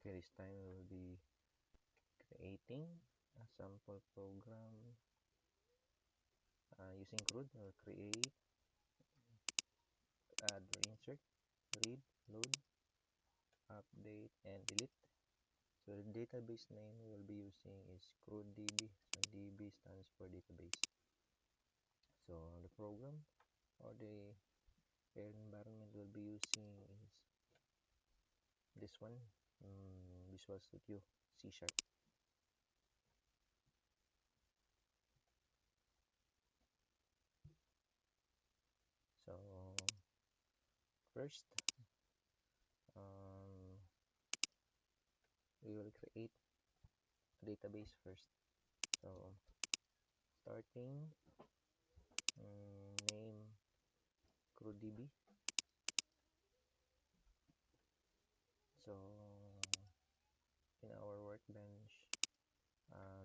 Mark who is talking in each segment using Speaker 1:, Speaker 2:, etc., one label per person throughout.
Speaker 1: Okay, this time we will be creating a sample program using CRUD. Or create, add or insert, read, load, update, and delete. So the database name we will be using is CRUDDB. So DB stands for database. So the program or the environment we'll be using is this one, Visual Studio C#. So first, we will create a database first. So starting, name CRUDDB. So in our workbench,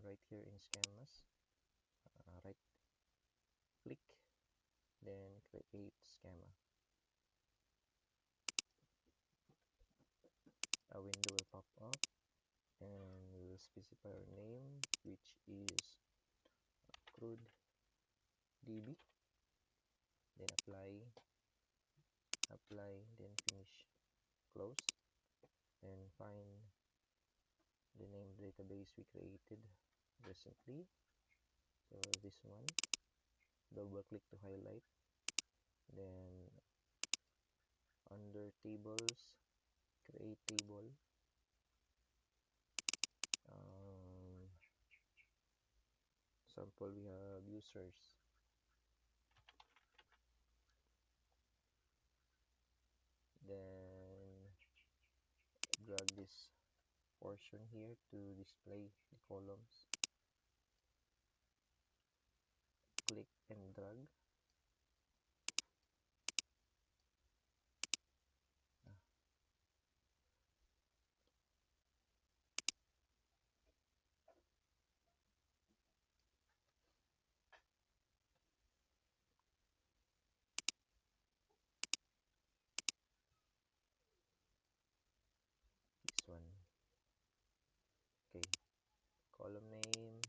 Speaker 1: right here in schemas, right click, then create schema. A window will pop up and we will specify our name, which is CRUDDB, then apply, then finish, close, and find the name database we created recently. So this one, double click to highlight, then under tables, create table, sample we have users, then drag this portion here to display the columns, click and drag. This one. Okay, column name,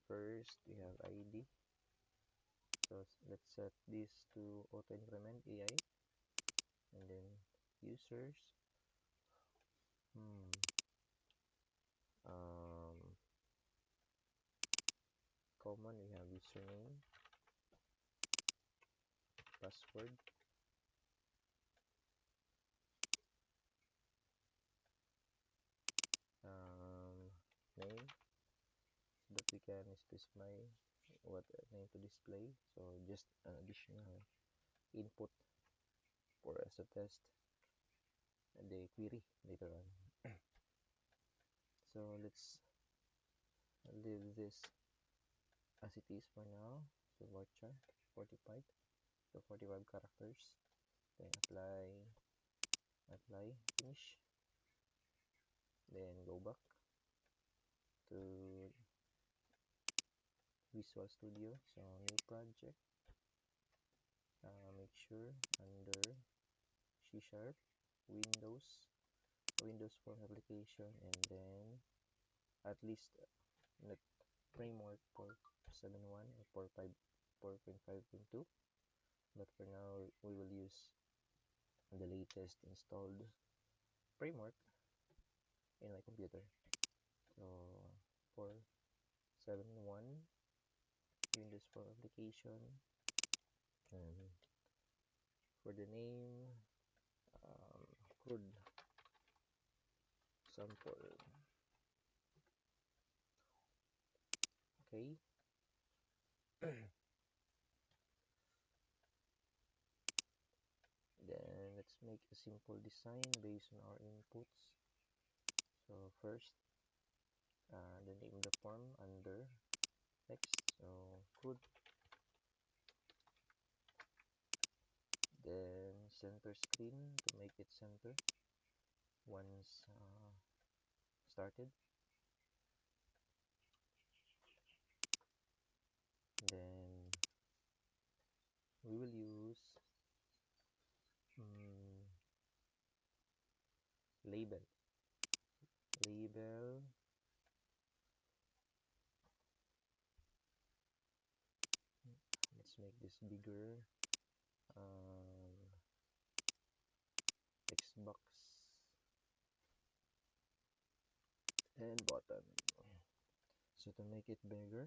Speaker 1: first we have ID, so let's set this to auto increment AI, and then users, common we have username, password, name, so that we can specify what name to display. So just an additional input for as a test the query later on. So let's leave this as it is for now. So varchar 45, so 45 characters, then apply, finish, then go back to Visual Studio. So new project, make sure under C# Windows Form application, and then at least not framework 4.7.1 or 4.5.2, but for now we will use the latest installed framework in my computer. So 4.7.1 Windows Form application, and for the name, CRUD sample. Okay. Then let's make a simple design based on our inputs. So first, the name of the form under text, so CRUD, then center screen to make it center once started, then we will use label. label, let's make this bigger, text box and button. So to make it bigger,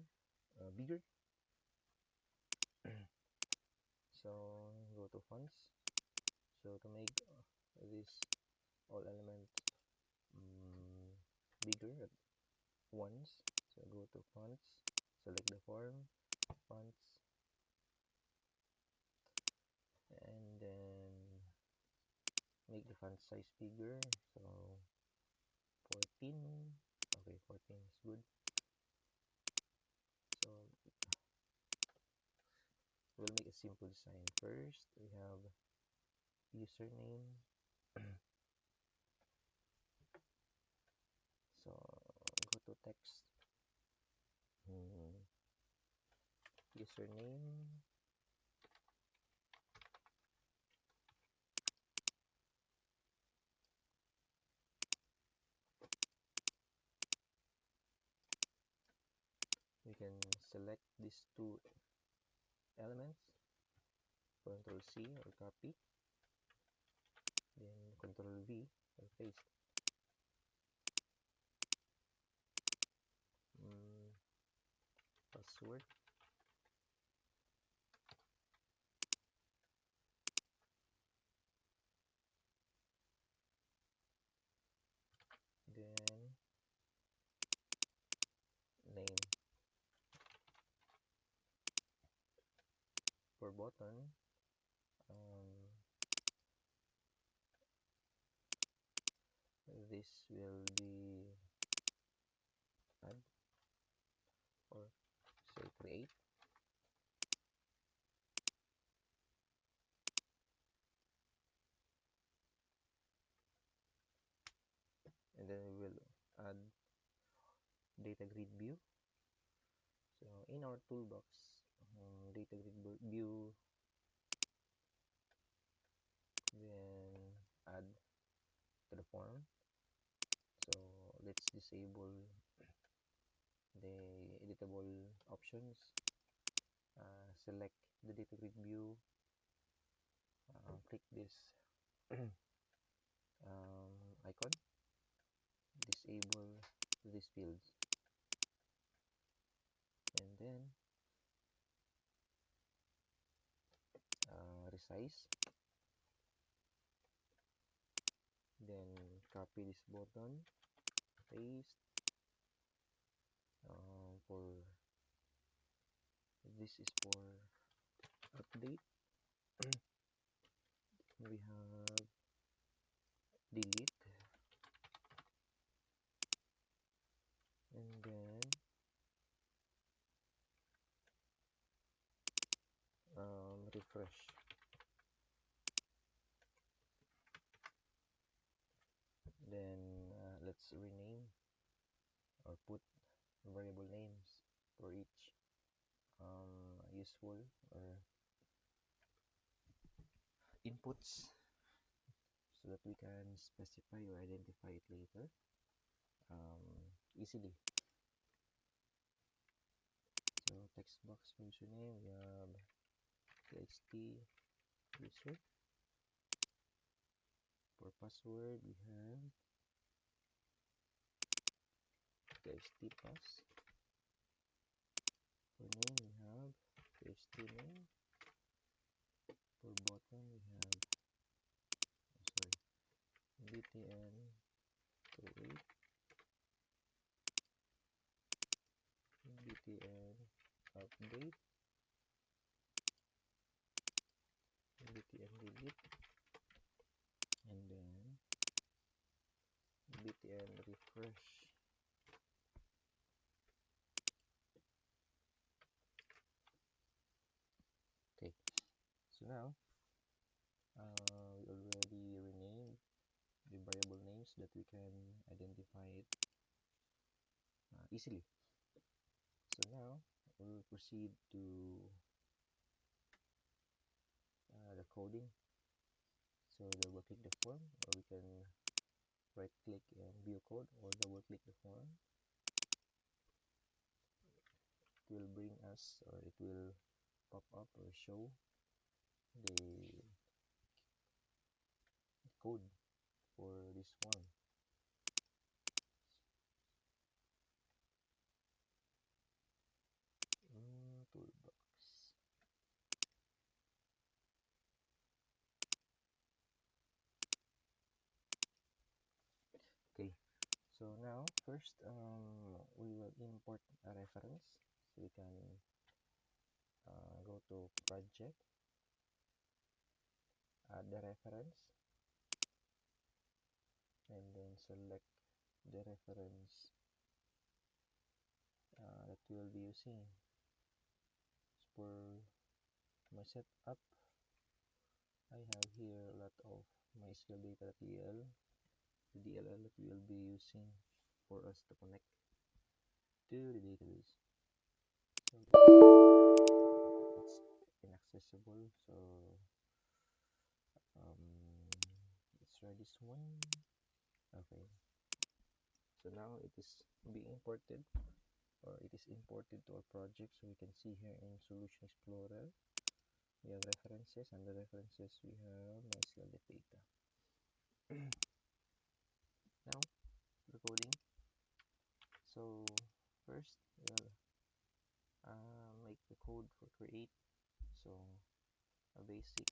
Speaker 1: so go to fonts. So to make this all element bigger at once, so go to fonts, select the form, fonts, and then make the font size bigger. So 14. Okay, 14 is good. So we'll make a simple design. First we have username. So go to text, username, we can select these two elements, Ctrl C or copy, then Ctrl V or paste. Password, then name. For button, this will be add or say create, and then we will add data grid view. So in our toolbox, data grid view, then add to the form. So let's disable the editable options, select the data grid view, click this icon, disable these fields, and then resize, then copy this button, paste. For this is for update. We have delete, and then refresh. Then let's rename or put variable names for each useful or inputs, so that we can specify or identify it later easily. So text box username, we have txt user. For password, we have txt pass. For name, we have txt name. For button, we have btn create, btn update, btn delete, and then btn refresh. Okay, so now we already renamed the variable names that we can identify it easily. So now we'll proceed to the coding. So double click the form, or we can right click and view code, or double click the form. It will bring us, or it will pop up or show the code for this form. Toolbox. Okay, so now first we will import a reference. So we can go to project, add the reference, and then select the reference that we will be using. So for my setup, I have here a lot of MySQL data.dl, the DLL that we will be using for us to connect to the database. So it's inaccessible, so let's try this one. Okay, so now it is being imported, or it is imported to our project. So we can see here in Solution Explorer, we have references. Under references, we have MySQL data. Now, recording. So first, we'll make the code for create. So a basic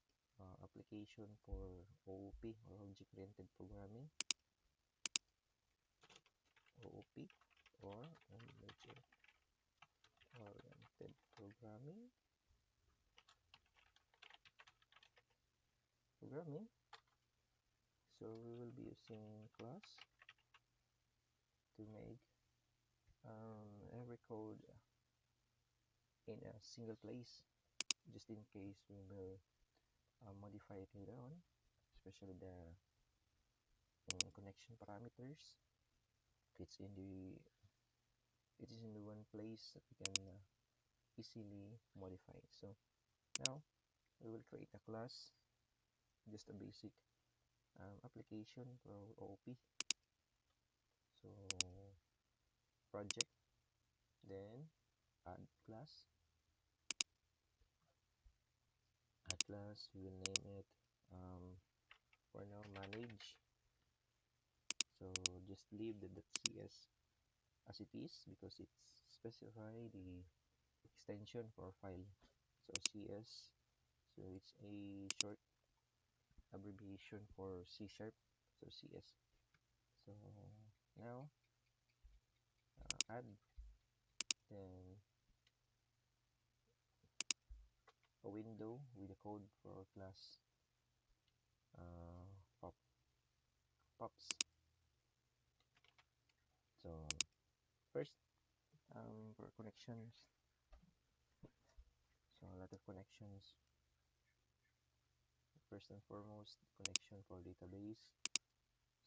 Speaker 1: application for OOP, or object-oriented programming. OOP, or object-oriented programming. So we will be using class to make every code in a single place, just in case we will modify it later on, especially the connection parameters. It is in the one place that we can easily modify it. So now we will create a class, just a basic application for OOP. So project, then add class. We will name it for now manage. So just leave the .cs as it is, because it's specify the extension for file. So CS, so it's a short abbreviation for C#, so CS. So now add, then a window with the code for class pops. So first, for connections, so a lot of connections. First and foremost, connection for database.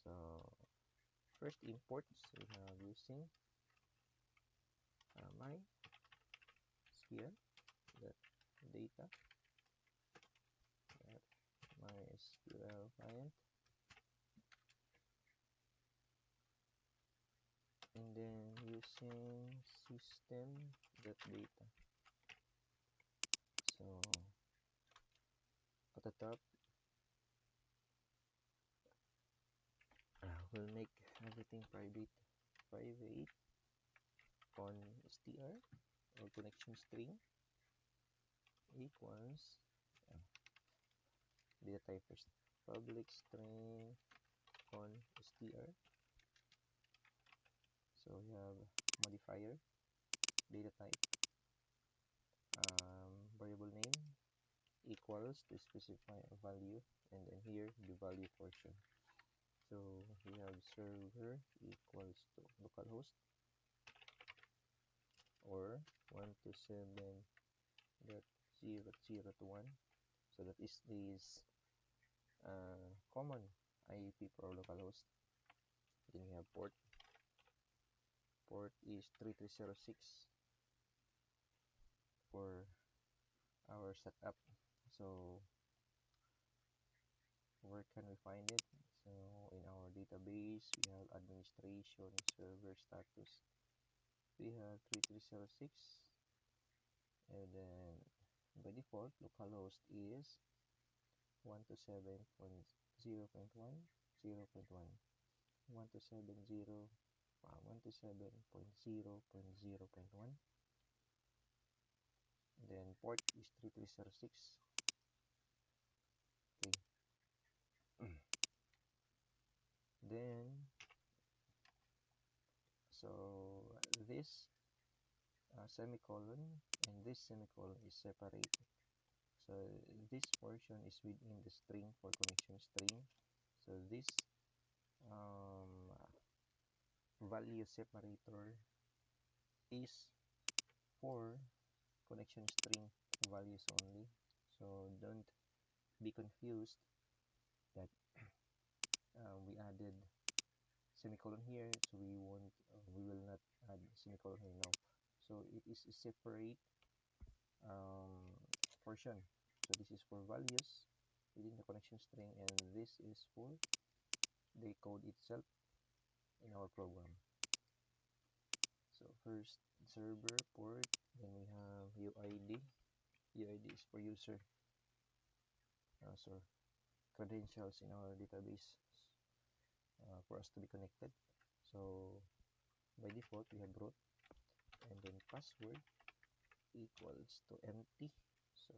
Speaker 1: So first, imports we have using MySQL data MySQL client, and then using system.data. So at the top, we'll make everything private on str, or connection string, equals data type first, public string on str. So we have modifier, data type, variable name, equals to specify a value, and then here the value portion. So we have server equals to localhost, or 127.0.0.1. So that is common IP for localhost. Then we have port is 3306 for our setup. So where can we find it? Now in our database, we have administration server status. We have 3306, and then by default, localhost is 127.0.1, 0.1, 127.0.0.1, then port is 3306. Okay. Then so this semicolon and this semicolon is separate. So this portion is within the string for connection string. So this value separator is for connection string values only. So don't be confused that we added semicolon here, so we will not add semicolon here now. So it is a separate portion. So this is for values within the connection string, and this is for the code itself in our program. So first server port, then we have UID. UID is for user, so credentials in our database for us to be connected. So by default we have root, and then password equals to empty. So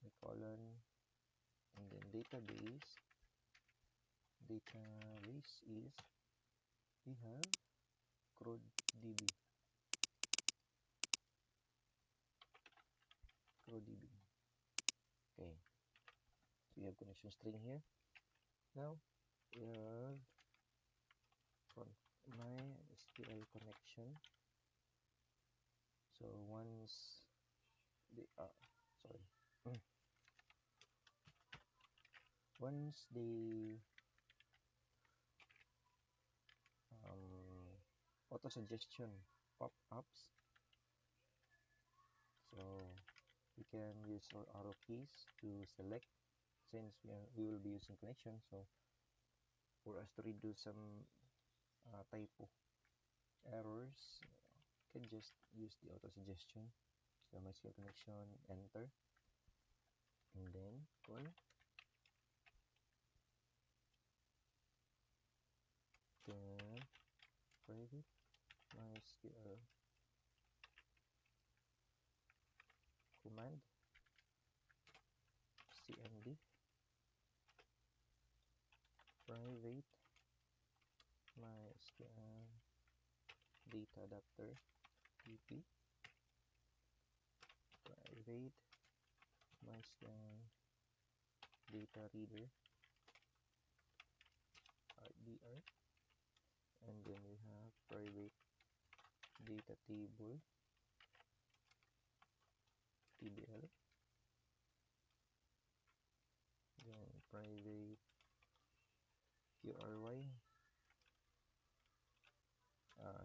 Speaker 1: semicolon, and then database is we have CRUD DB. Okay, so we have connection string here. Now we have MySQL connection. So once the once the auto suggestion pop-ups, so we can use our arrow keys to select, since we will be using connection. So for us to reduce some typo errors, you can just use the auto suggestion. So MySQL connection, enter, and then call the private MySQL command cmd private MySQL data adapter tp private MySQL data reader rdr, and then we have private data table tbl, then private qry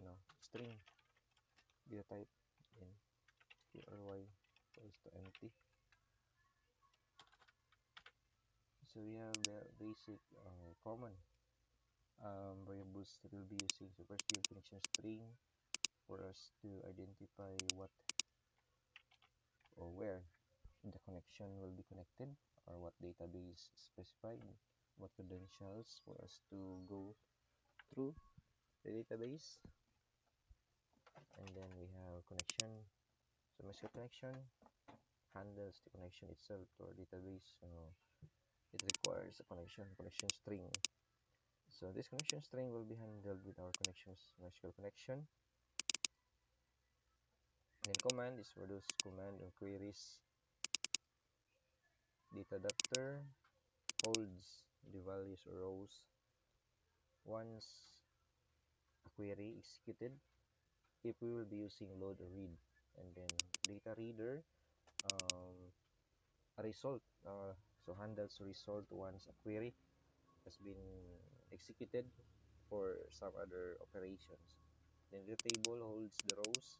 Speaker 1: no string data type in qry equals to empty. So we have the basic common variables that we'll be using. So first we have connection string for us to identify what or where the connection will be connected, or what database specified, what credentials for us to go through the database. And then we have connection. So MySQL connection handles the connection itself to our database. So it requires a connection string. So this connection string will be handled with our connections MySQL connection. And then command is for those command or queries. Data adapter holds the values or rows once a query executed, if we will be using load or read. And then data reader, a result, so handles result once a query has been executed for some other operations. Then the table holds the rows,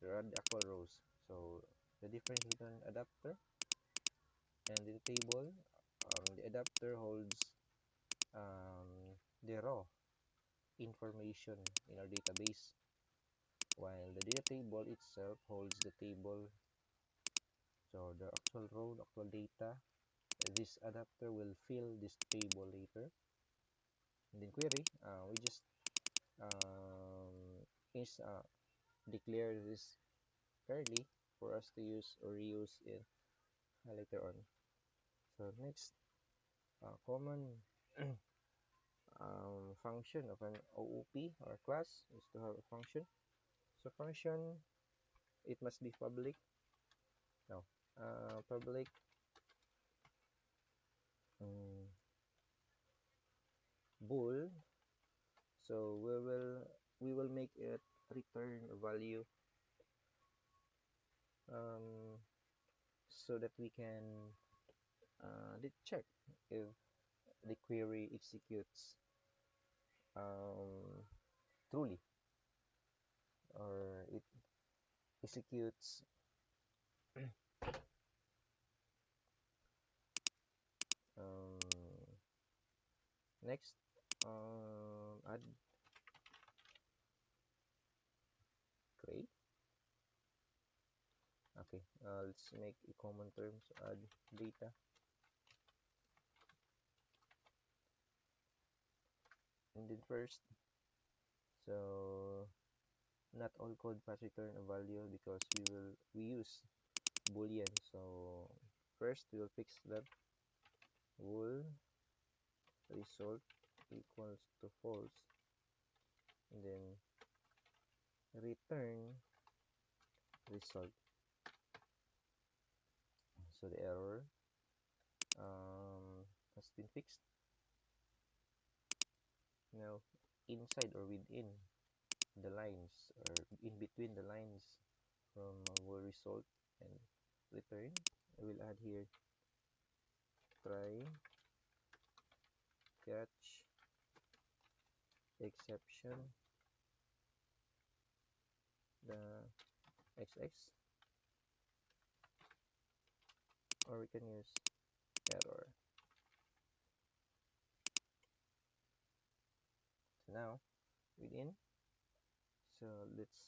Speaker 1: the actual rows. So the difference between adapter and the table, the adapter holds the raw information in our database, while the data table itself holds the table, so the actual row, the actual data. This adapter will fill this table later. And then query, we just declare this fairly for us to use or reuse it later on. So next, common function of an OOP or class is to have a function. So function, it must be public. No, public bool. So we will make it return a value so that we can check if the query executes truly, or it executes next. Add create. Okay, let's make a common term. So add data, and then first, so not all code paths return a value because we use boolean. So first we will fix that. Bool result equals to false, and then return result. So the error has been fixed. Now inside or within the lines, or in between the lines from our result and return, I will add here try catch exception the XX, or we can use error. So now within, so let's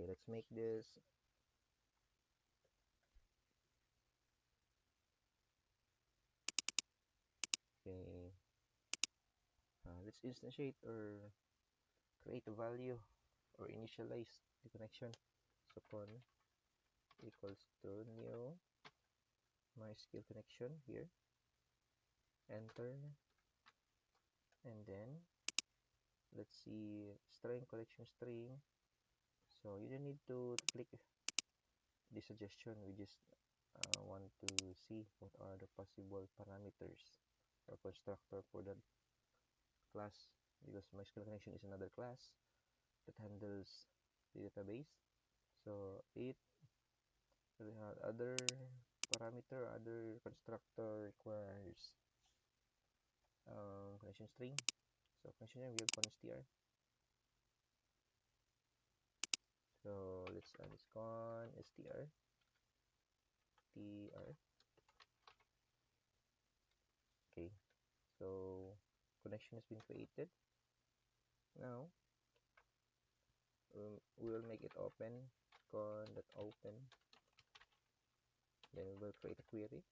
Speaker 1: let's make this okay. Let's instantiate or create a value or initialize the connection. So con equals to new MySQL connection here, enter, and then let's see string connection string. So you don't need to click the suggestion, we just want to see what are the possible parameters or constructor for that class, because MySQL connection is another class that handles the database. So it other parameter, other constructor requires connection string. So connection string, we have constr. So let's add this con str tr. Okay, so connection has been created. Now we will make it open, con.open. Then we will create a query.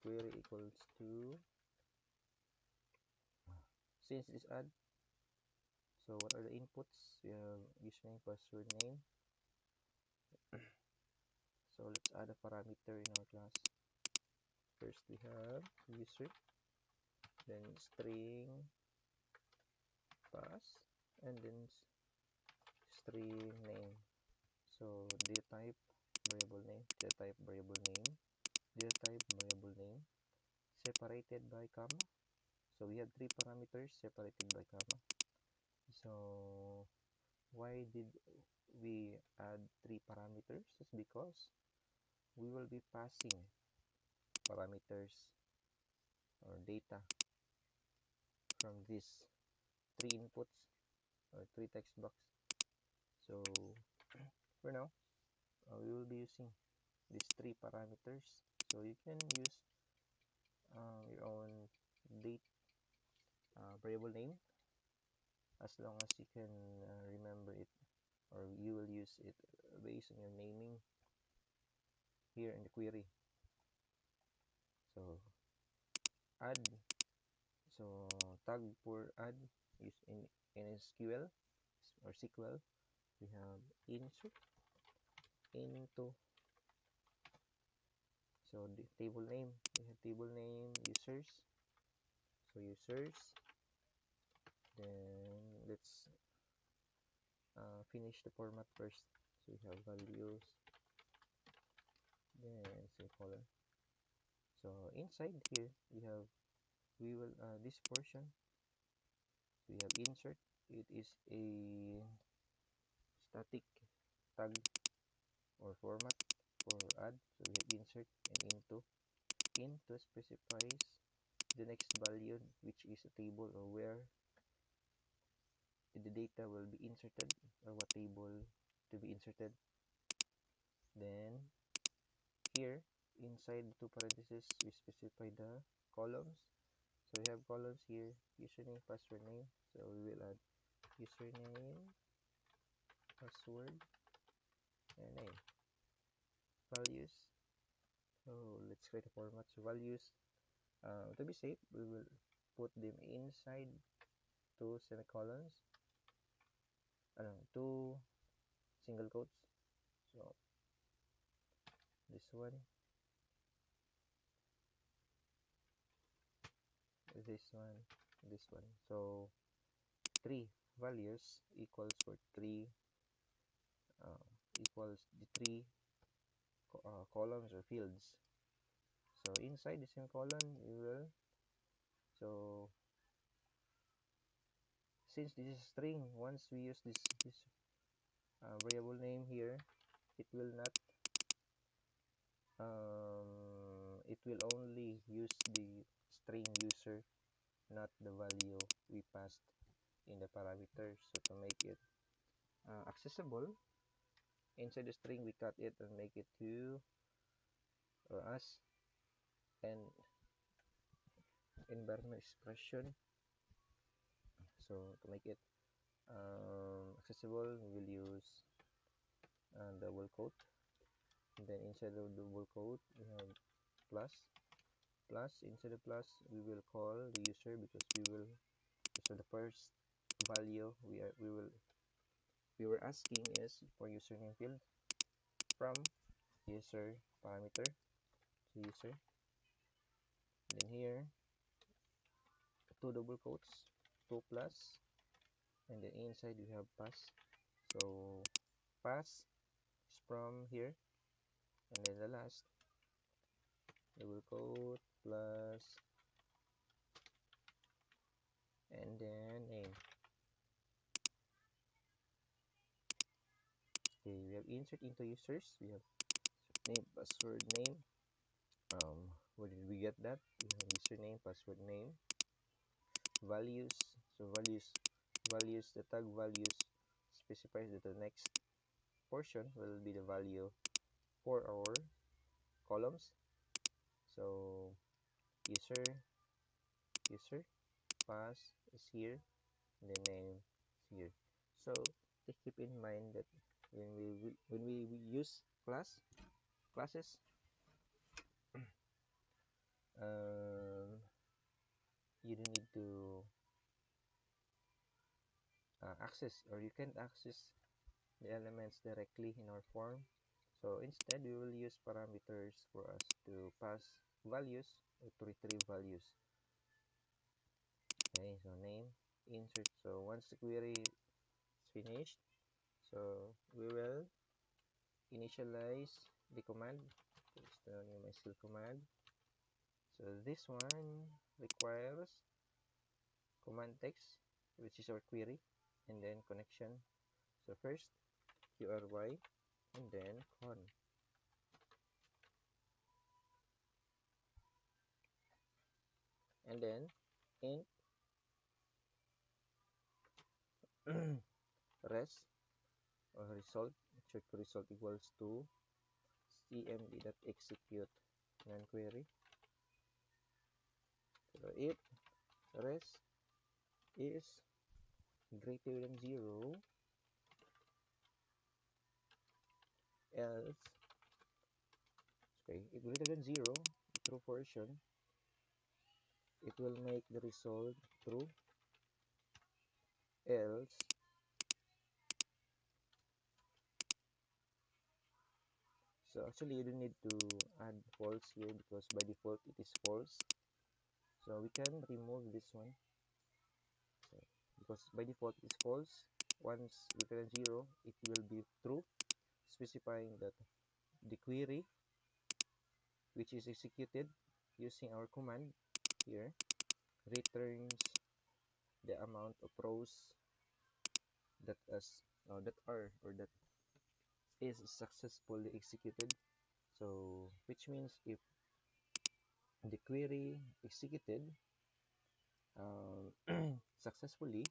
Speaker 1: Query equals to, since this add, so what are the inputs? We have username, password, name. So let's add a parameter in our class. First we have user, then string pass, and then string name. So data type variable name, data type variable name, data type variable name, separated by comma. So we have three parameters separated by comma. So why did we add three parameters? It's because we will be passing parameters or data from these three inputs or three text box. So for now, we will be using these three parameters. So you can use your own date variable name, as long as you can remember it, or you will use it based on your naming here in the query. So add, so tag for add is in SQL or SQL. We have insert into, so the table name, we have table name users, so users. Then let's finish the format first. So we have values, then semicolon. So inside here we will this portion, we have insert. It is a static tag or format for add. So we have insert and into specifies the next value, which is a table, or where the data will be inserted, or what table to be inserted. Then here inside the two parentheses, we specify the columns. So we have columns here, username, password, name. So we will add username, password, and name. Values. So let's create a format. So values, to be safe, we will put them inside two semicolons, two single quotes. So this one, this one, this one. So three values equals for three equals the three columns or fields. So inside the semicolon, we will, so since this is string, once we use this variable name here, it will not it will only use the string user, not the value we passed in the parameters. So to make it accessible, inside the string we cut it and make it to or as an environment expression. So to make it accessible, we will use double quote. And then inside the double quote, we have plus. Inside the plus, we will call the user, because we will, so the first value we were asking is for username field from user parameter to user. Then here, two double quotes, two plus, and then inside we have pass. So pass is from here, and then the last double quote plus, and then name. Okay, we have insert into users. We have name, password, name. Where did we get that? We have username, password, name. Values. So values, the tag values specifies that the next portion will be the value for our columns. So user, pass is here, and the name is here. So keep in mind that when we use classes, you don't need to access, or you can't access the elements directly in our form. So instead, we will use parameters for us to pass values or to retrieve values. Okay, so name, insert. So once the query is finished, so we will initialize the command. It's the new MySQL command. So this one requires command text, which is our query, and then connection. So first QRY, and then con. and then int res or result, check result equals to cmd.execute non-query. So if res is greater than 0, else, okay, if greater than 0, true portion, it will make the result true, else, so actually you don't need to add false here because by default it is false. So we can remove this one. So, because by default it is false, once greater than 0, it will be true, specifying that the query which is executed using our command here returns the amount of rows that that is successfully executed. So which means if the query executed successfully,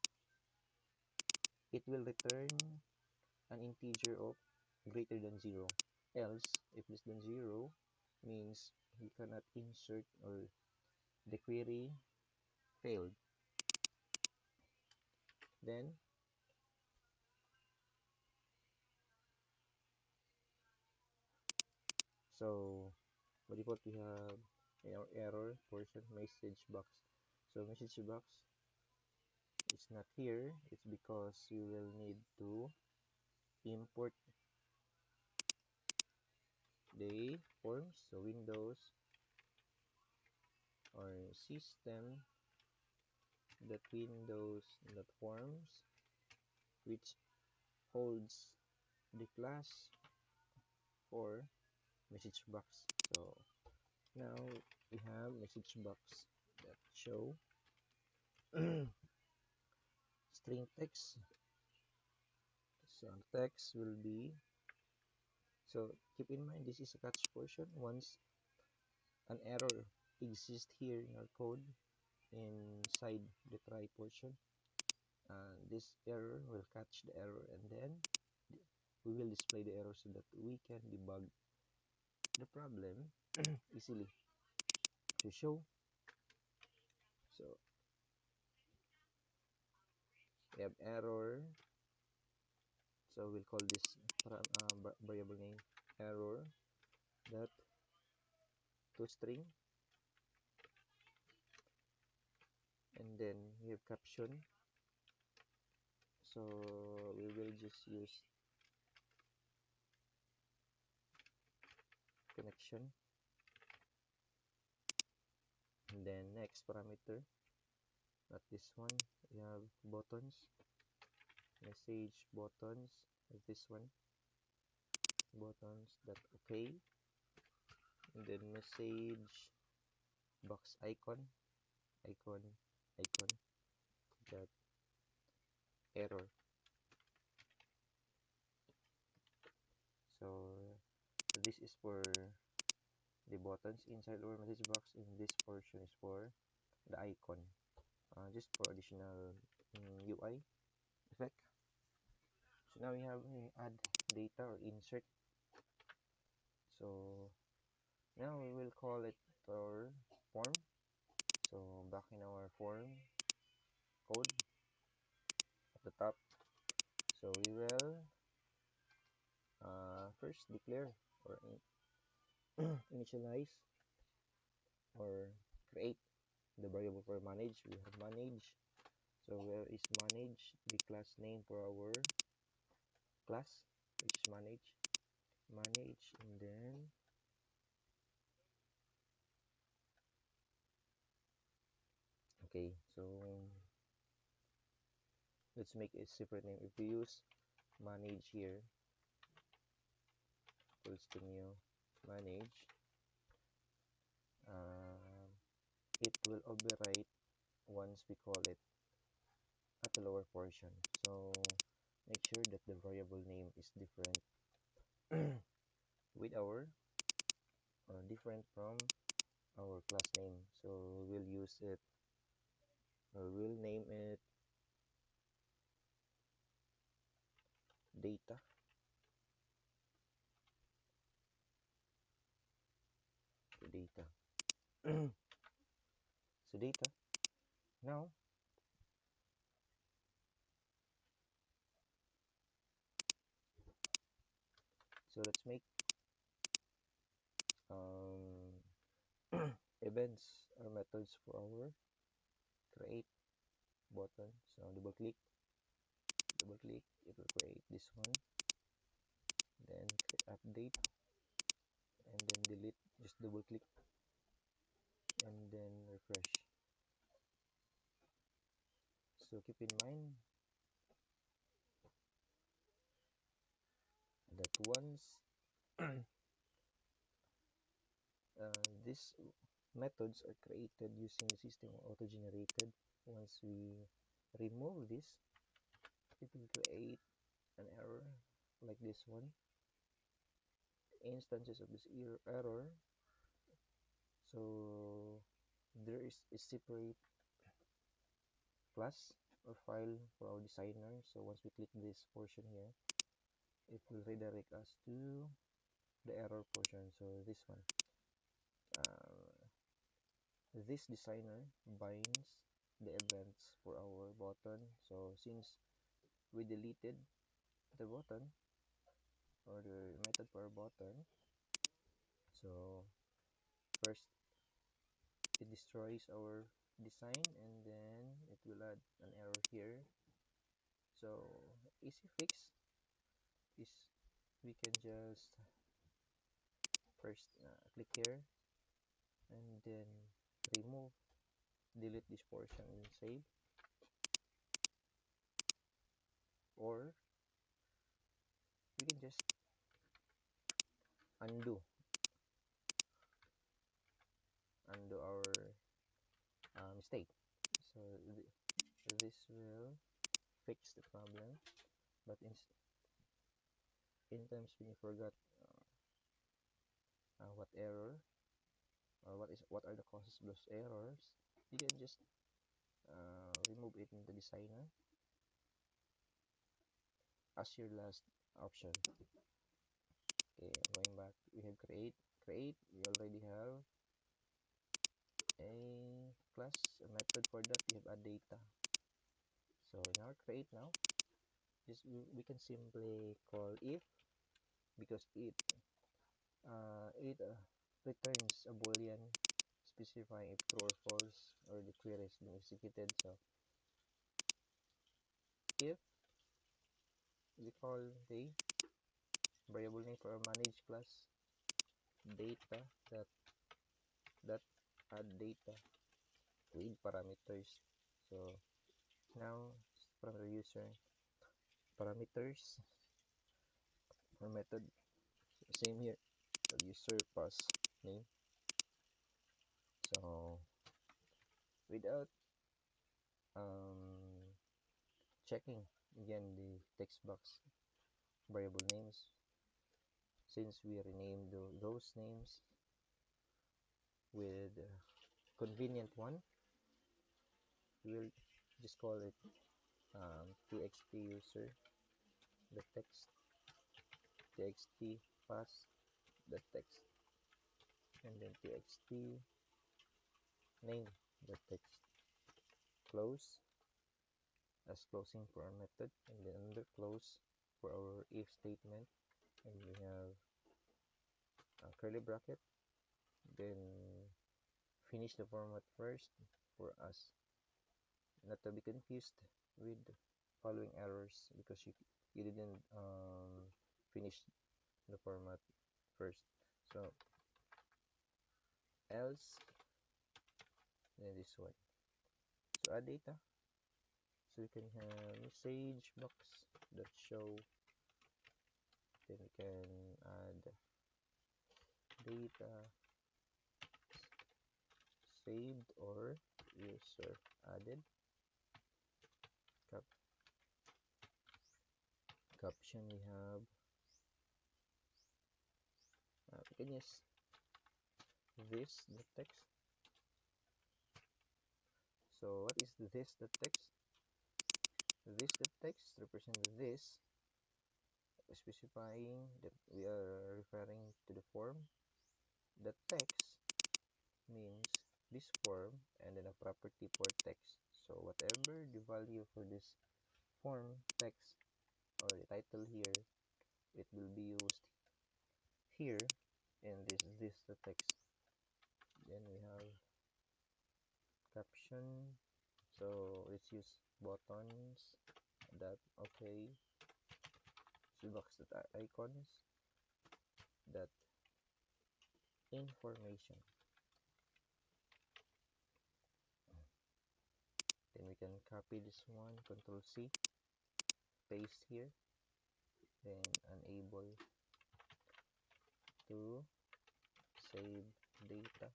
Speaker 1: it will return an integer of greater than 0. Else, if less than 0 means you cannot insert or the query failed. Then so by default we have in our error portion message box. So message box is not here. It's because you will need to import the forms. So Windows or system that Windows that forms which holds the class for message box. So now we have message box that show string text. So text will be, so keep in mind this is a catch portion. Once an error exists here in our code inside the try portion, this error will catch the error and then we will display the error so that we can debug the problem easily. To show, so we have error, so we'll call this variable name error dot toString, and then we have caption, so we will just use connection, and then next parameter, not this one, we have buttons, message buttons, this one, buttons that okay, and then message box icon icon that error. So this is for the buttons inside our message box, and this portion is for the icon, just for additional UI effect. So now we have add data or insert. So now we will call it our form. So back in our form code at the top, so we will first declare or initialize or create the variable for manage. We have manage, so where is manage, the class name for our class, which is manage, and then okay, so let's make a separate name. If we use manage here equals to new manage, it will overwrite once we call it at the lower portion. So make sure that the variable name is different with our different from our class name. So we'll use it, or we'll name it data. Data. So data. Now, so let's make events or methods for our create button. So double click, it will create this one. Then update, and then delete. Just double click, and then refresh. So keep in mind that once these methods are created using the system auto-generated, once we remove this, it will create an error like this one. Instances of this error. So there is a separate class or file for our designer. So once we click this portion here, it will redirect us to the error portion. So this one, this designer binds the events for our button. So since we deleted the button or the method for our button, so first it destroys our design, and then it will add an error here. So easy fix is we can just first click here, and then delete this portion and save, or we can just undo our mistake. So this will fix the problem. But in times when you forgot what error or what are the causes of those errors, you can just remove it in the designer as your last option. Okay, going back, we have create. We already have a class, a method for that. We have add data. So in our create now, we can simply call if, because it returns a boolean specifying if true or false or the query is being executed. So if we call the variable name for our manage class data that add data with parameters. So now from the user parameters for method, same here, the user pass name. So without checking again the text box variable names, since we renamed those names with convenient one, we'll just call it txt user the text, txt pass the text, and then txt name the text, close as closing for our method, and then under close for our if statement, and we have a curly bracket, then finish the format first for us not to be confused with following errors, because you didn't finish the format first. So else, then this one. So add data. So we can have message box that show. Then we can add data saved or user added. Caption we have. We can just this the text. So what is this the text? This the text represents this, specifying that we are referring to the form. The text means this form, and then a property for text. So whatever the value for this form text or the title here, it will be used here, and this the text. Then we have caption. So let's use buttons, that okay, box that icons, that information. Then we can copy this one, Control C, paste here, then unable to save data.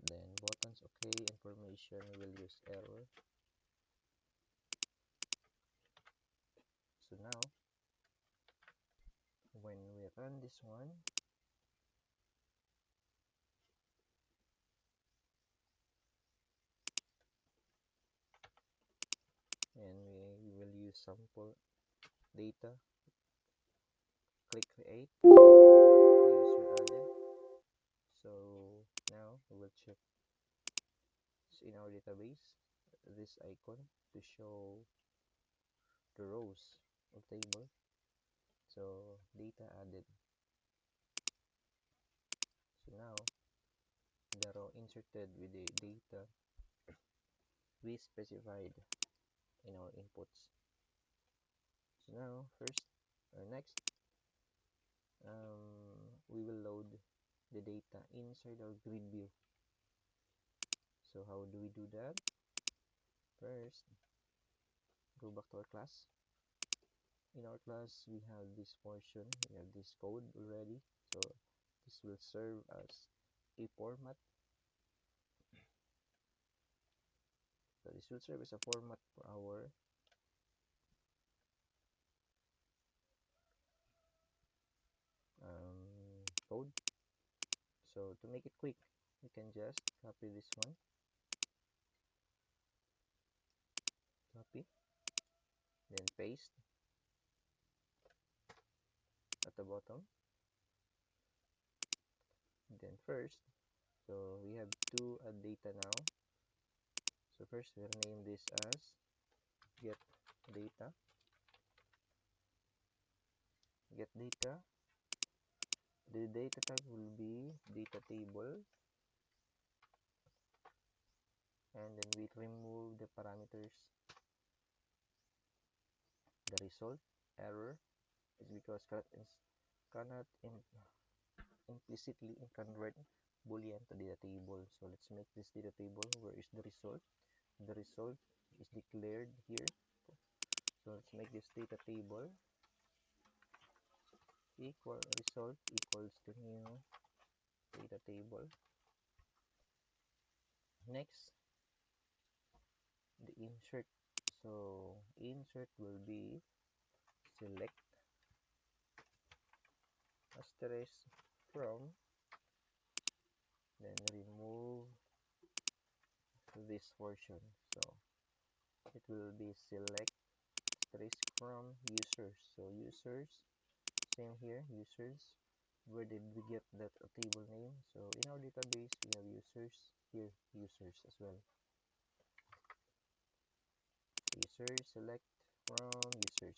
Speaker 1: Then buttons okay, information we will use error. So now when we run this one, and we will use sample data, click create, user added. So now we will check in our database this icon to show the rows of table. So data added. So now the row inserted with the data we specified in our inputs. So now first or next, we will load the data inside our grid view. So how do we do that? First, go back to our class. In our class, we have this portion, we have this code already. So this will serve as a format. So this will serve as a format for our code. So to make it quick, you can just copy this one, copy, then paste at the bottom. Then first, so we have to add data now. So first we'll name this as get data. Get data. The data type will be data table, and then we remove the parameters. The result error is because cannot implicitly convert boolean to data table. So let's make this data table. Where is the result? The result is declared here. So let's make this data table equal result equals to new data table. Next, the insert. So insert will be select asterisk from, then remove this portion. So it will be select asterisk from users. So users, same here, users. Where did we get that table name? So in our database we have users, here users as well. Users, select from users.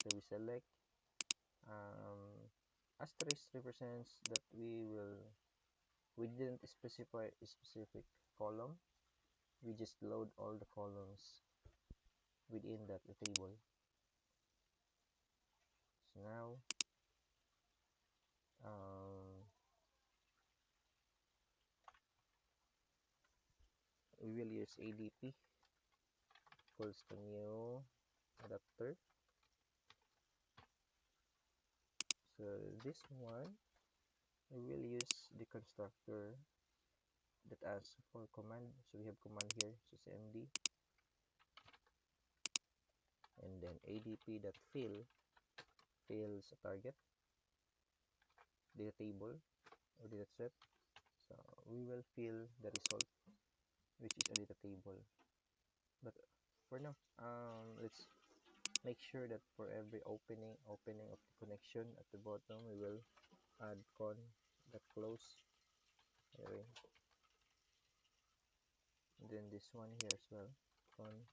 Speaker 1: So we select asterisk represents that we didn't specify a specific column, we just load all the columns within that table. So now we will use ADP equals to new adapter. So this one we will use the constructor that asks for command. So we have command here, so cmd, and then adp.fill fills a target. data table or data set. So we will fill the result, which is a data table. But for now, let's make sure that for every opening of the connection at the bottom, we will add con.close array. And then this one here as well, con.close,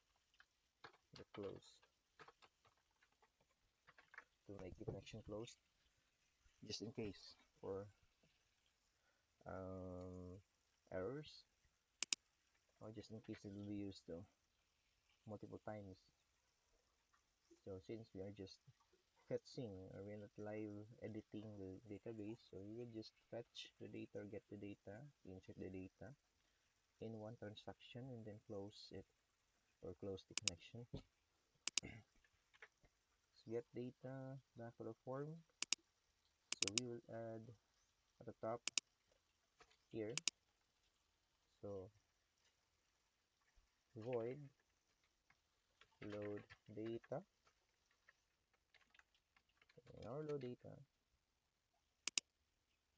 Speaker 1: to make the connection closed, just in case for errors, or just in case it will be used multiple times. So since we are just fetching, or we're not live editing the database, so we will just fetch the data or get the data, insert the data in one transaction, and then close it or close the connection. So get data back to the form. So we will add at the top here, so void load data. In our load data,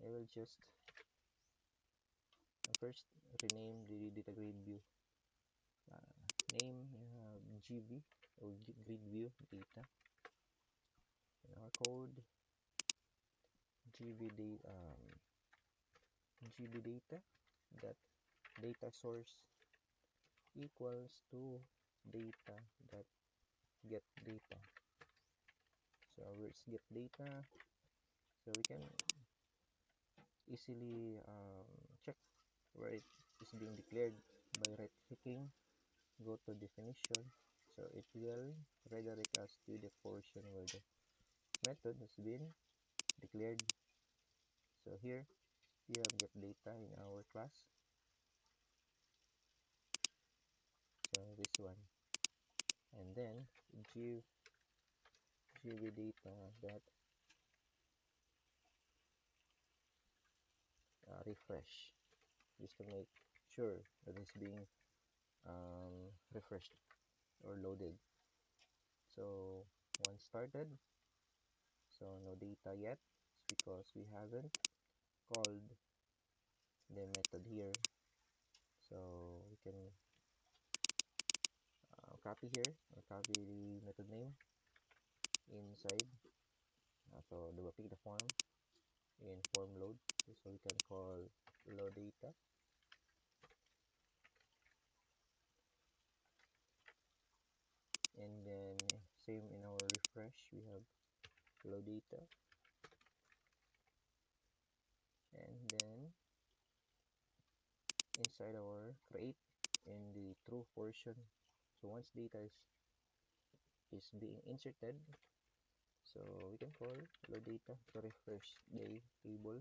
Speaker 1: I will just first rename the data grid view. Name GB or grid view data. In our code, GB data that data source equals to data that get data. So let's get data, so we can easily check where it is being declared by right clicking, go to definition, so it will redirect us to the portion where the method has been declared. So here we have get data in our class, so this one, and then give data that refresh, just to make sure that it's being refreshed or loaded. So once started, so no data yet, it's because we haven't called the method here. So we can copy here, or copy the method name inside, so double click the form in form load, so we can call load data, and then same in our refresh, we have load data, and then inside our create in the true portion, so once data is being inserted, so we can call load data to refresh the table.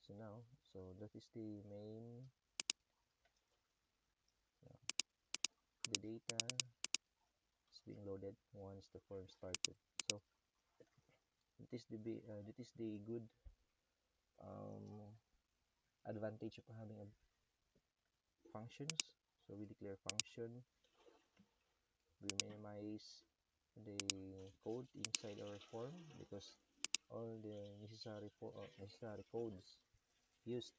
Speaker 1: So now, so that is the main, the data is being loaded once the form started. So that is the good advantage of having a functions. So we declare function, we minimize the code inside our form, because all the necessary codes used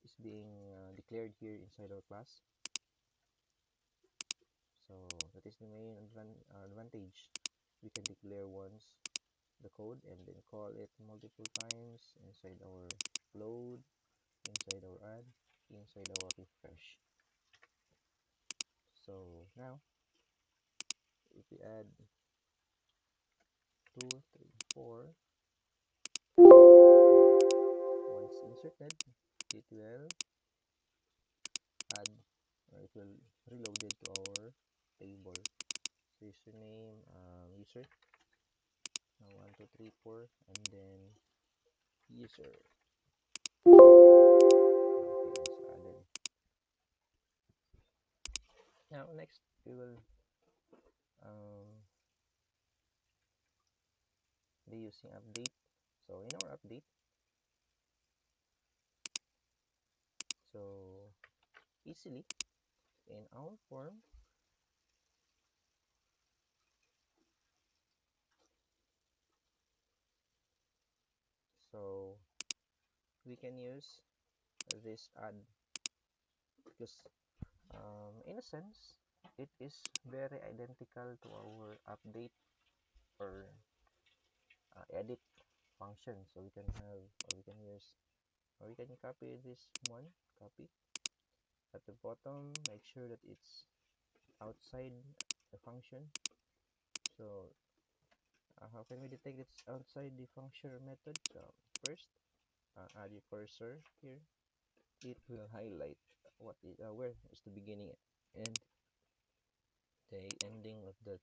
Speaker 1: is being declared here inside our class. So that is the main advantage. We can declare once the code and then call it multiple times inside our load, inside our add, inside our refresh. So now if we add 2, 3, 4, once inserted, it will add, or it will reload it to our table. So username, user, 1, 2, 3, 4, and then user. Okay, it's added. Now next we will be using update. So in our update, so easily in our form, we can use this add, because in a sense it is very identical to our update or edit function. So we can have, or we can use, or we can copy this one, copy at the bottom, make sure that it's outside the function. So how can we detect it's outside the function method? So first, add your cursor here. It will highlight what is where is the beginning and the ending of that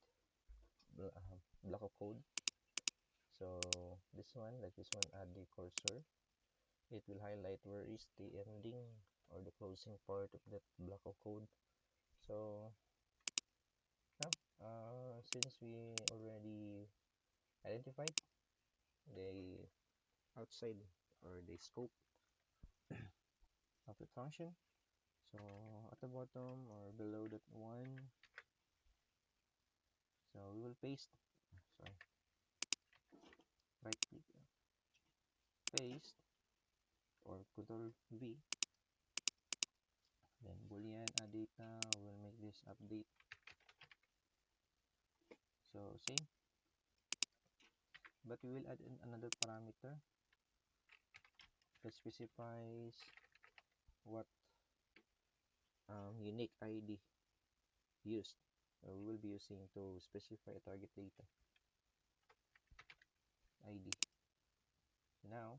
Speaker 1: block of code. So this one, like this one, add the cursor. It will highlight where is the ending or the closing part of that block of code. So now, since we already identified the outside or the scope of the function, so at the bottom or below that one, so we will paste, sorry, right click, paste, or Ctrl V, then boolean add data, we'll make this update. So same, but we will add in another parameter that specifies what unique ID used. We will be using to specify target data ID. Now,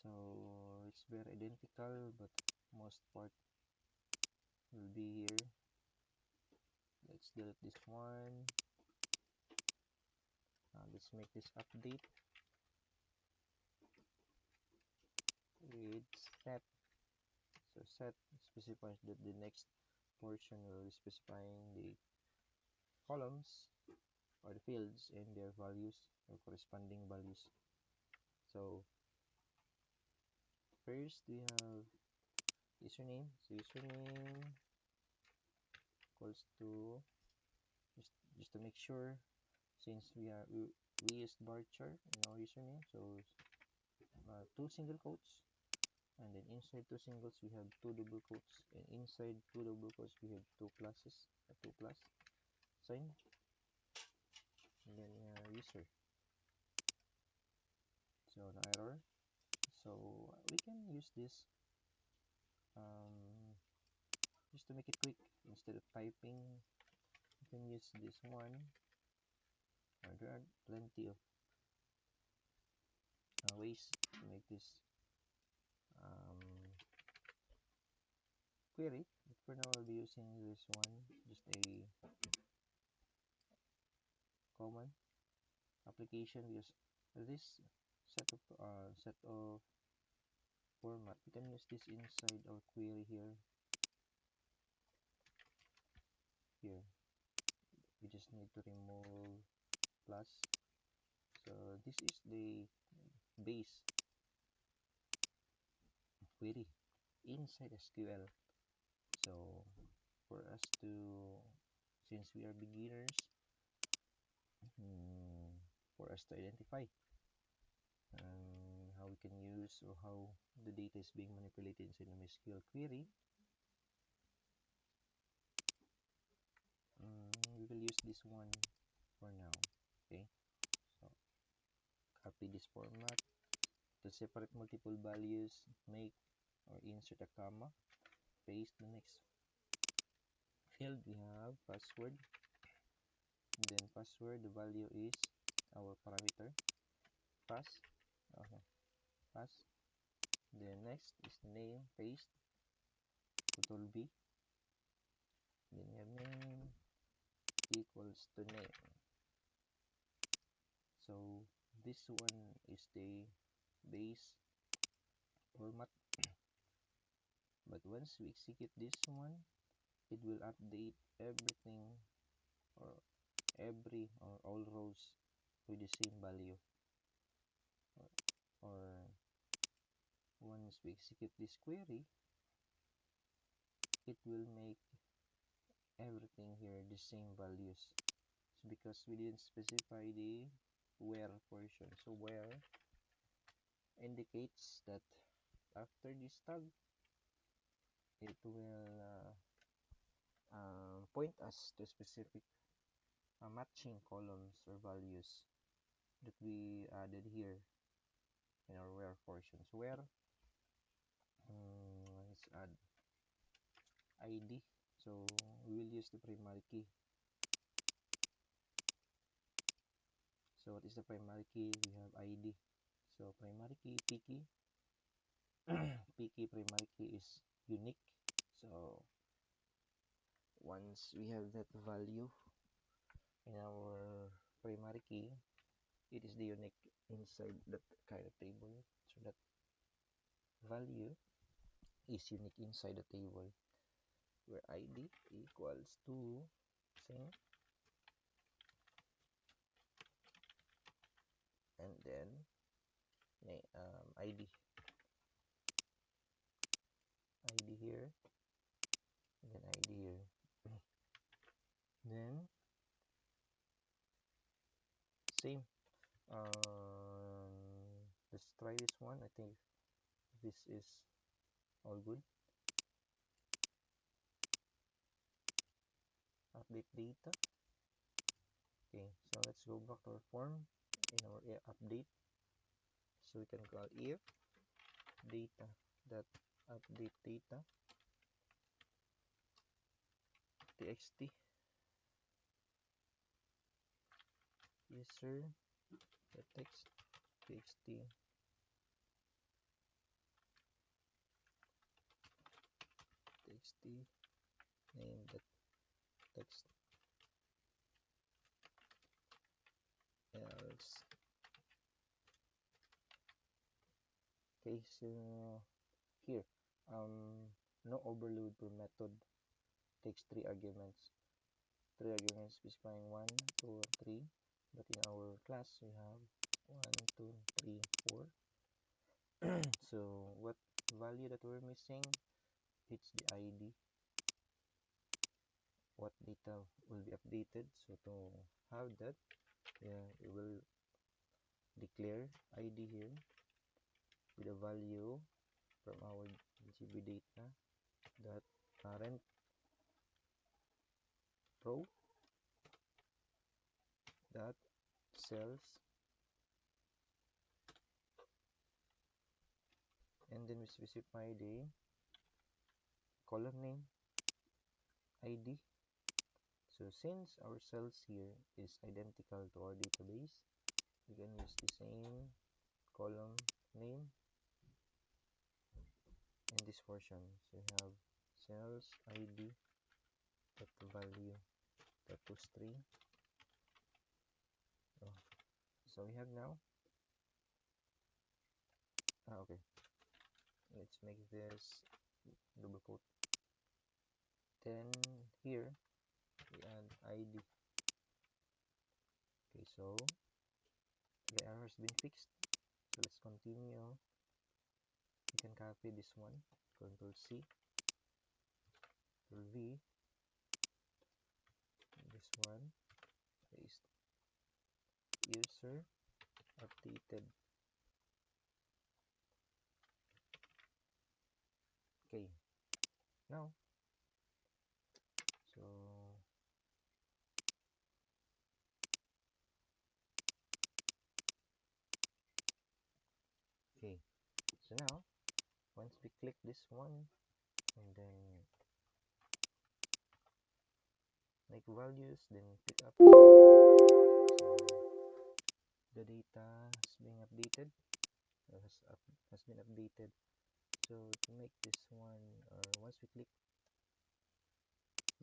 Speaker 1: so it's very identical, but most part will be here. Let's delete this one. Let's make this update with set. So set specifies that the next portion will be specifying the columns or the fields and their values or corresponding values. So first we have username. So username equals to, just to make sure, since we used bar chart in our username, so two single quotes, and then inside two singles we have two double quotes, and inside two double quotes we have two pluses, two plus sign, and then user. So the error, so we can use this just to make it quick. Instead of typing, you can use this one. There are plenty of ways to make this query, but for now I'll be using this one, just a common application, because this set of format, we can use this inside our query here. We just need to remove plus. So this is the base query inside SQL. So for us to, since we are beginners, for us to identify how we can use or how the data is being manipulated inside the MySQL query, we will use this one for now. Okay, so copy this format to separate multiple values, make or insert a comma, paste the next field. We have password, and then password, the value is our parameter pass. Pass. Then next is the name, paste, Ctrl V, then you have name equals to name. So this one is the base format, but once we execute this one, it will update everything or every or all rows with the same value, or once we execute this query, it will make everything here the same values. So because we didn't specify the where portion, so where indicates that after this tag, it will point us to specific matching columns or values that we added here in our where portions. Where let's add ID. So we will use the primary key. So what is the primary key? We have ID. So primary key, P key. P key primary key is unique. So once we have that value in our primary key, it is the unique inside that kind of table. So that value is unique inside the table, where ID equals to same, and then ID here, and then ID here. Then same. Let's try this one. I think this is all good. Update data. Okay, so let's go back to our form in our update. So we can call if data dot update data txt user the text txt name that text else. Okay, so here no overload per method takes three arguments specifying 1, 2, or 3, but in our class we have 1, 2, 3, 4. So what value that we're missing? It's the ID. What data will be updated? So to have that, we will declare ID here with a value from our GB data that current pro dot cells, and then we specify the column name ID. So since our cells here is identical to our database, we can use the same column name in this portion. So we have cells ID dot value dot toString. So we have now okay, let's make this double quote. Then here we add ID. Okay, so the error has been fixed. So let's continue. You can copy this one, Control C, Control V, this one, paste user updated. Okay, now so okay, so now once we click this one and then make values, then click update, so the data has been updated, has been updated. So to make this one, or once we click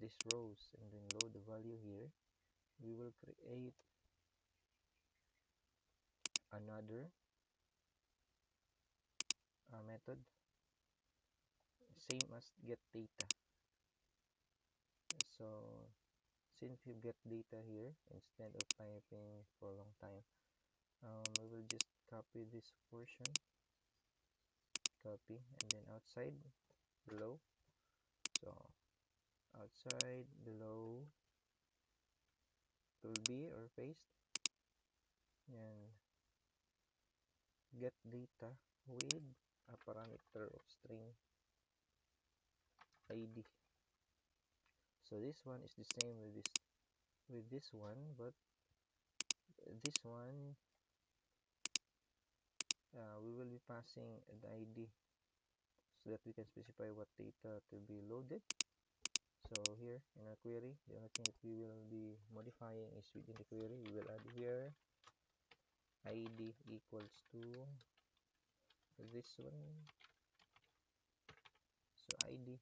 Speaker 1: these rows and then load the value here, we will create another method same as get data. So since we get data here, instead of typing for a long time, we will just copy this portion, copy, and then outside below, so outside below will be or paste and get data with a parameter of string id. So this one is the same with this one, but this one we will be passing the id so that we can specify what data to be loaded. So here in our query, the only thing that we will be modifying is within the query, we will add here id equals to this one. So id,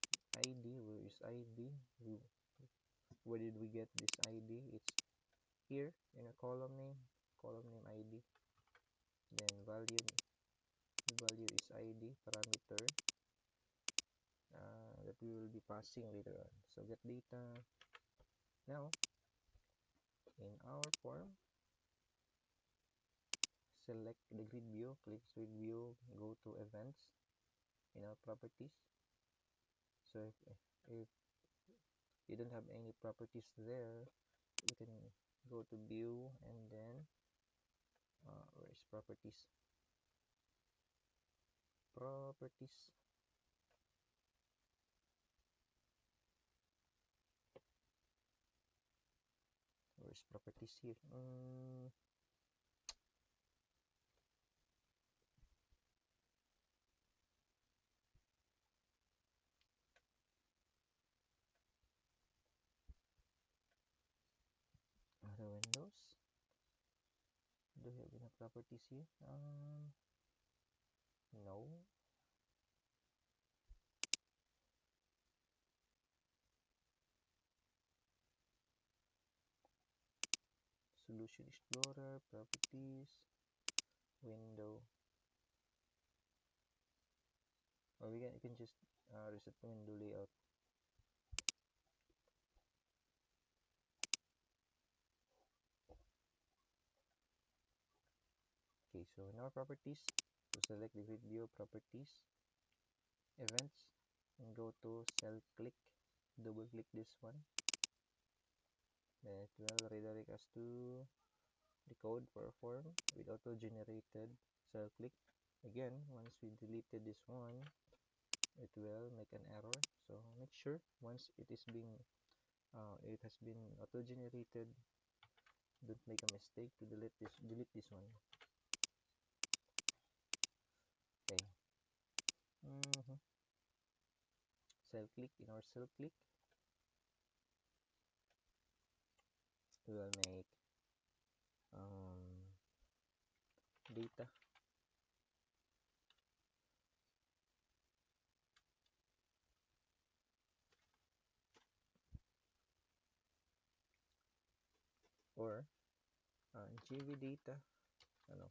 Speaker 1: where is id? Where did we get this id? It's here in a column name id. Then value is id parameter that we will be passing later on. So get data. Now in our form, select the grid view, click grid view, go to events in our properties. So if you don't have any properties there, you can go to view and then where is properties? Properties. Where's properties here? Other windows. Do we have enough properties here? No. Solution Explorer, properties, window. Or you can just reset window layout. Okay, so in our properties, so select the grid view, properties, events, and go to cell click, double click this one. Then it will redirect us to the code for a form with auto generated cell click. Again, once we deleted this one, it will make an error. So make sure once it has been auto generated, don't make a mistake to delete this one. Okay. Cell click, in our cell click, we will make data. Or gv data. No,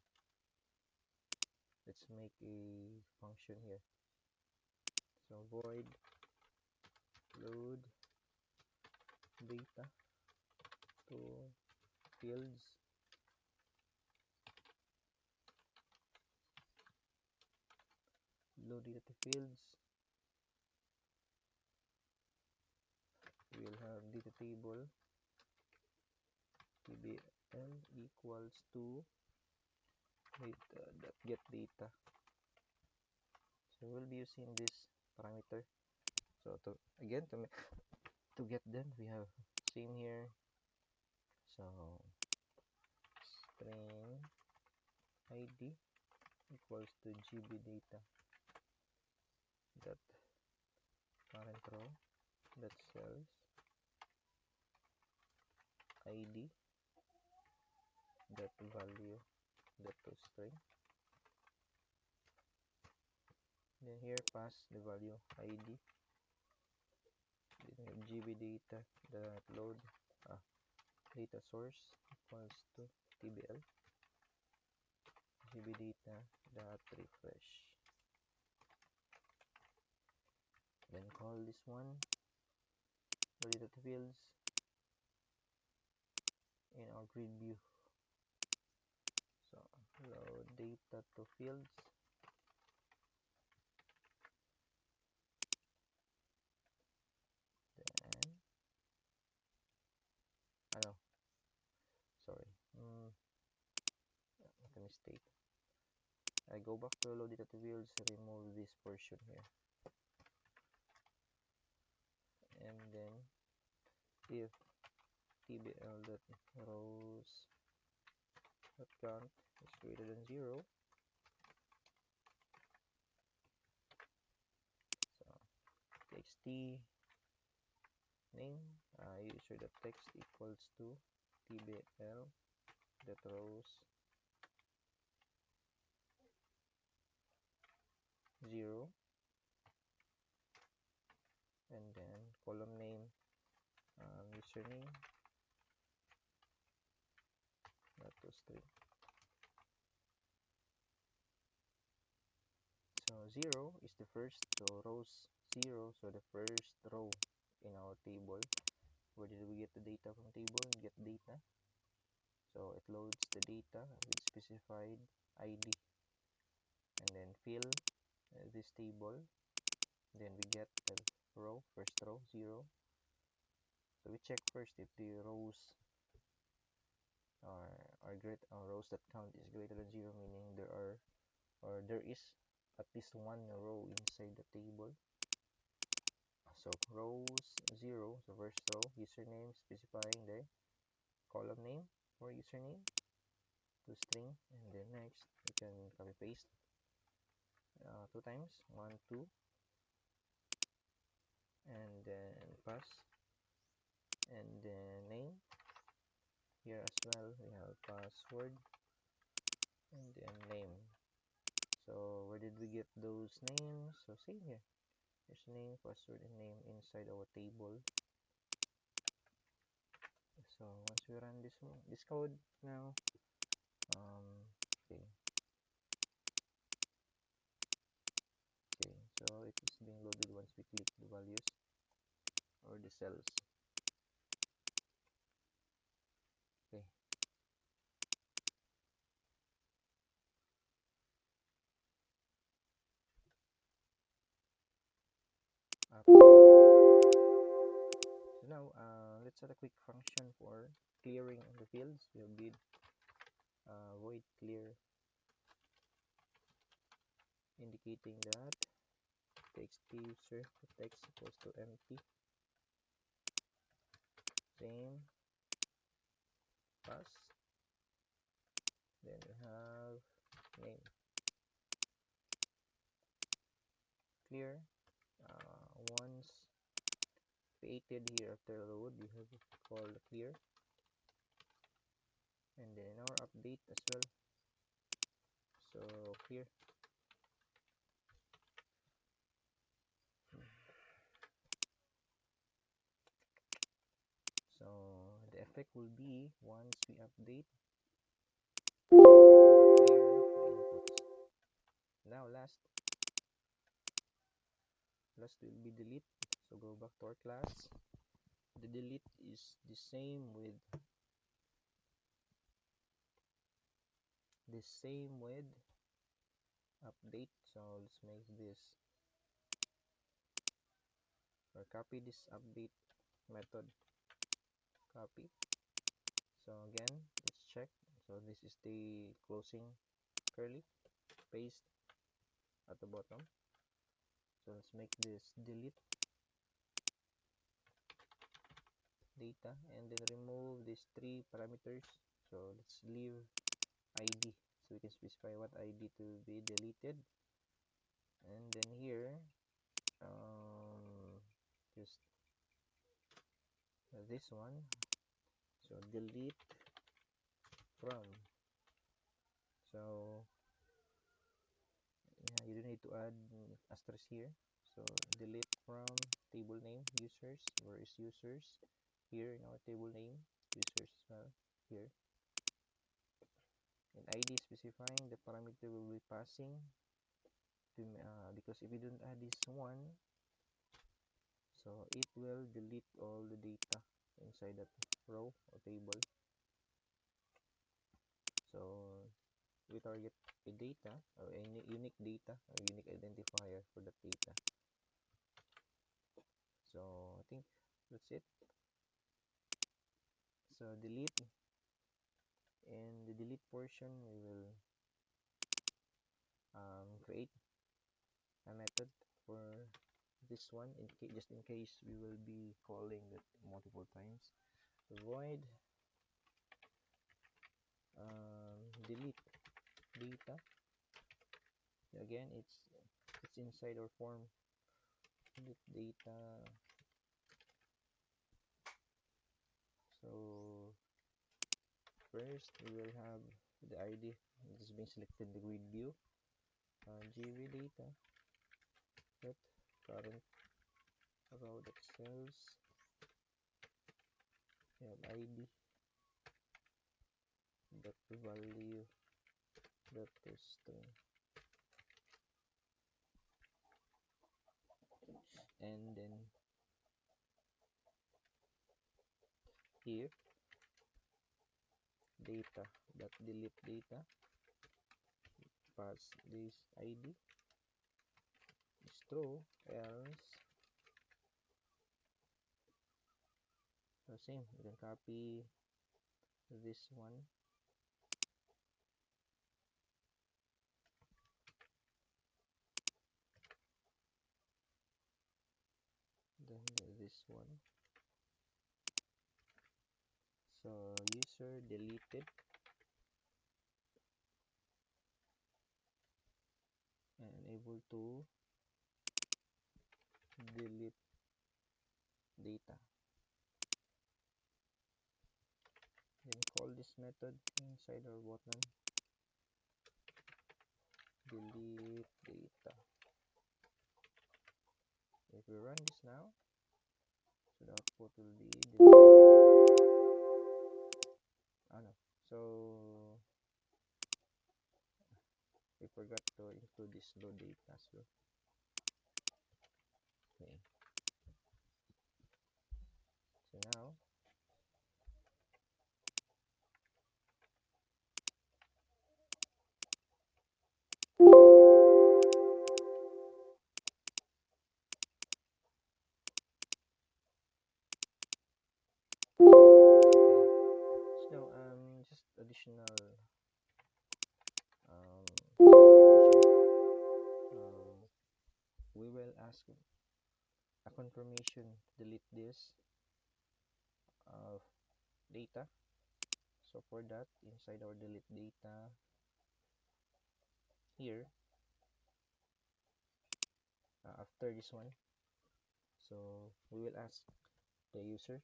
Speaker 1: let's make a function here. So void load data to fields. Load data to fields. We will have data table tbl equals to get data. So we'll be using this parameter. So to get them, we have same here. So string id equals to gb data dot parent row dot cells id dot value dot to string. Then here pass the value id. Then we have gb data dot load data source equals to tbl gb data dot refresh. Then call this one load data to fields in our grid view. So load data to fields. Then sorry, make a mistake. I go back to load data fields, remove this portion here, and then if tbl.rows.count is greater than 0, so txt name user.text equals to tbl.rows 0, and then column name username to string. So 0 is the first, so rows 0, so the first row in our table. Where did we get the data from table? Get data. So it loads the data with specified ID, and then fill this table. Then we get the row, first row 0. So we check first if the rows rows that count is greater than 0, meaning there is at least one row inside the table. So rows 0, so first row, username, specifying the column name for username to string, and then next we can copy paste 2 times, 1 2, and then pass, and then name. Here as well we have password and then name. So where did we get those names? So same here, there's name, password, and name inside our table. So once we run this code now, okay, so it is being loaded once we click the values or the cells. Okay, update. So now let's add a quick function for clearing the fields. We have void clear, indicating that txt user text equals to empty, same, pass, then we have name, clear. Once created here after load, we have called clear, and then in our update as well, so clear. So the effect will be once we update, it will clear the inputs. Now last will be delete. So go back to our class. The delete is the same with update. So let's make this or copy this update method, copy. So again, let's check. So this is the closing curly, paste at the bottom. So let's make this delete data, and then remove these 3 parameters. So let's leave ID, so we can specify what ID to be deleted, and then here just this one, so delete from. So yeah, you don't need to add asterisk here. So delete from table name users. Where is users? Here in our table name, users as well here, and ID specifying the parameter will be passing to because if you don't add this one, so it will delete all the data inside that row or table. So we target a data or a unique data or unique identifier for that data. So I think that's it. So delete, and the delete portion we will create a method for this one just in case we will be calling it multiple times. Void delete data. Again, it's inside our form. Delete data. So first we will have the ID. This is being selected the grid view. GV data. Get current row that cells. We have ID. Dot value. Dot to string. And then here data dot delete data, pass this ID is true, else the same. You can copy this one, then this one. So user deleted and able to delete data. Then call this method inside our button, delete data. If we run this now, so the output will be deleted. Oh no, so we forgot to include this load data as well. Okay, so now okay, so just additional function. We will ask a confirmation to delete this data. So for that, inside our delete data here, after this one, so we will ask the user,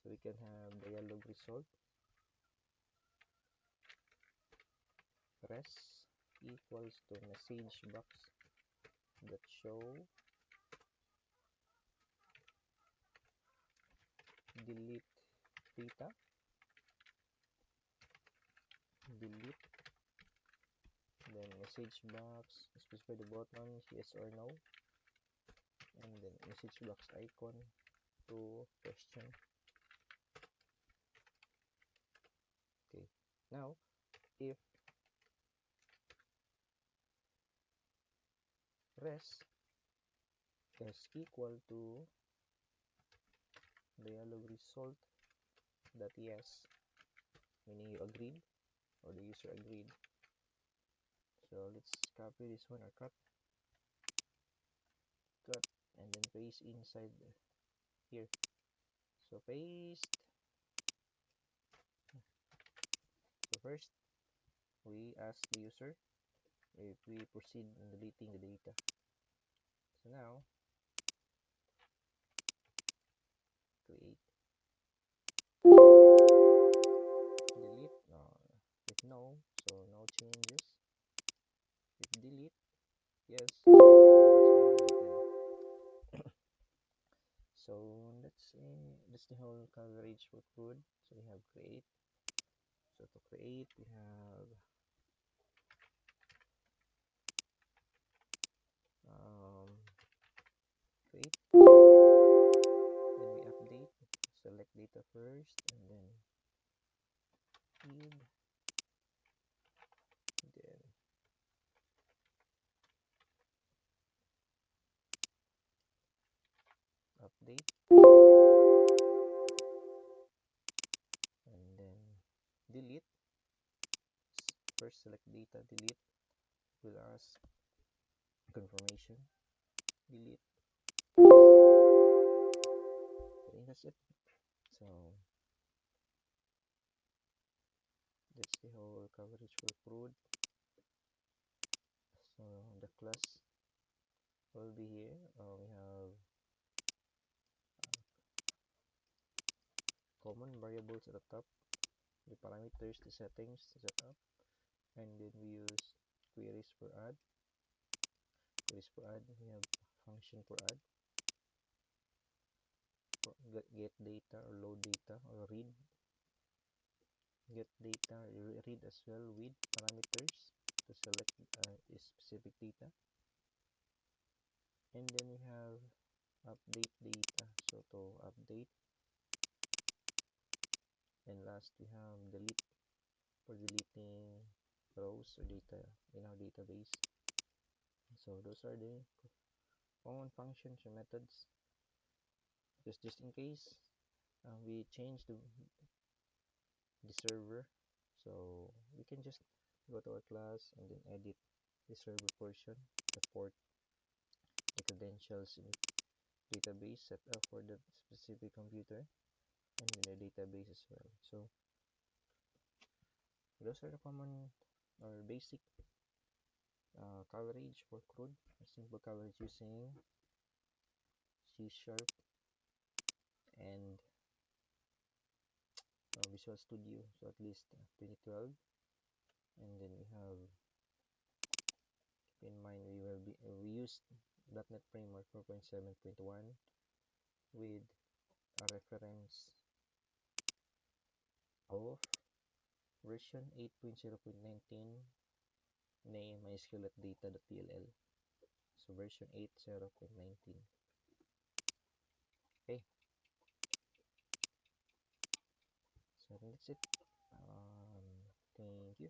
Speaker 1: so we can have dialog result res equals to message box that show delete data, delete, then message box, specify the button yes or no, and then message box icon to question. Okay, now if res is equal to dialog result that yes, meaning you agreed or the user agreed. So let's copy this one or cut, and then paste inside here. So paste. So first we ask the user if we proceed in deleting the data. So now create, delete, if no, so no changes. If delete, yes, so it's been deleted. So that's the whole coverage for CRUD. So we have create. So to create, we have create. Then we update. Select data first, and then feed. Then update, and then delete. First select data, delete, will ask confirmation, delete. I think that's it. So that's the whole coverage for CRUD. So the class will be here. We have common variables at the top, the parameters, the settings to set up, and then we use queries for add. Queries for add, we have function for add, for get data or load data or read. Get data, read as well with parameters to select a specific data. And then we have update data, so to update. And last we have delete for deleting rows or data in our database. So those are the common functions or methods. Just in case we change the server, so we can just go to our class and then edit the server portion, the port, the credentials in database set up for that specific computer, and in the database as well. So those are the common or basic coverage for CRUD, or simple coverage using C# and Visual Studio, so at least 2012. And then we have, keep in mind, we use .NET Framework 4.7.1 with a reference of version 8.0.19 name mysql.data.dll, so version 8.0.19. Okay, so that's it. Thank you.